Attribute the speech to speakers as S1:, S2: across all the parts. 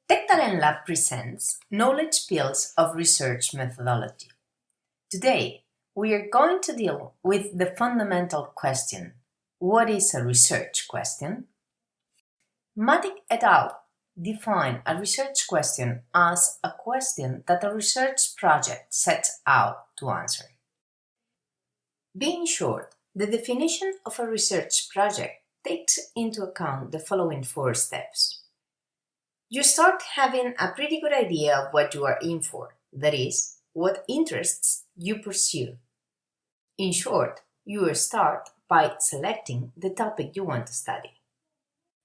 S1: Tech Talent Lab presents Knowledge Pills of Research Methodology. Today, we are going to deal with the fundamental question: what is a research question? Matic et al. Define a research question as a question that a research project sets out to answer. Being short, the definition of a research project takes into account the following 4 steps. You start having a pretty good idea of what you are in for, that is, what interests you pursue. In short, you start by selecting the topic you want to study.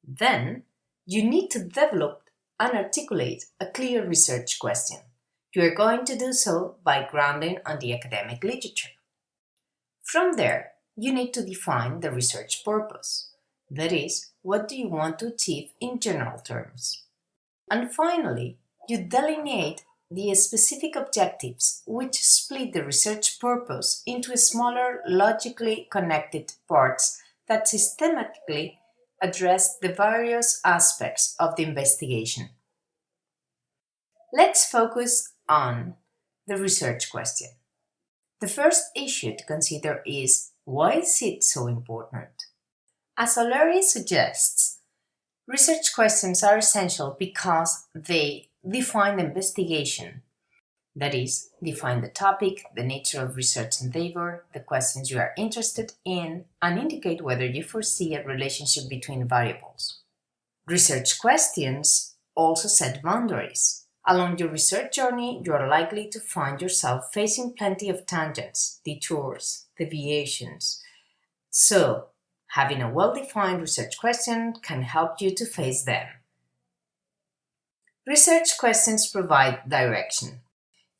S1: Then, you need to develop and articulate a clear research question. You are going to do so by grounding on the academic literature. From there, you need to define the research purpose. That is, what do you want to achieve in general terms? And finally, you delineate the specific objectives, which split the research purpose into smaller, logically connected parts that systematically address the various aspects of the investigation. Let's focus on the research question. The first issue to consider is, why is it so important? As O'Leary suggests, research questions are essential because they define the investigation, that is, define the topic, the nature of research endeavor, the questions you are interested in, and indicate whether you foresee a relationship between variables. Research questions also set boundaries. Along your research journey, you are likely to find yourself facing plenty of tangents, detours, deviations. So, having a well-defined research question can help you to face them. Research questions provide direction.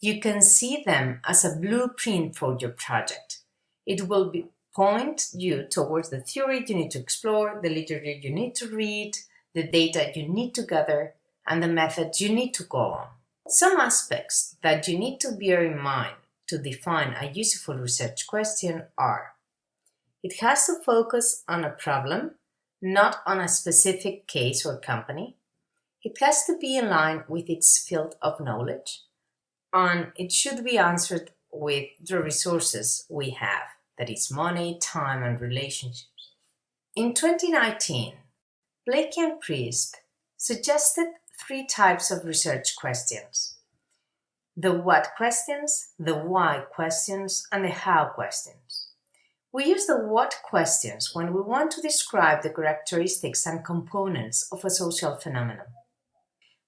S1: You can see them as a blueprint for your project. It will point you towards the theory you need to explore, the literature you need to read, the data you need to gather, and the methods you need to go on. Some aspects that you need to bear in mind to define a useful research question are: it has to focus on a problem, not on a specific case or company. It has to be in line with its field of knowledge, and it should be answered with the resources we have, that is money, time, and relationships. In 2019, Blakey and Priest suggested 3 types of research questions: the what questions, the why questions, and the how questions. We use the what questions when we want to describe the characteristics and components of a social phenomenon.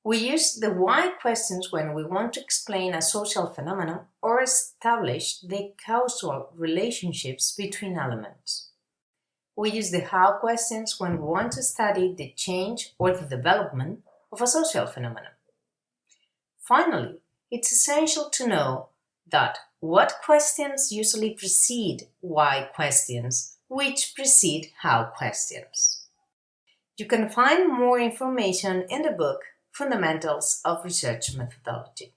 S1: We use the why questions when we want to explain a social phenomenon or establish the causal relationships between elements. We use the how questions when we want to study the change or the development of a social phenomenon. Finally, it's essential to know that what questions usually precede why questions, which precede how questions. You can find more information in the book Fundamentals of Research Methodology.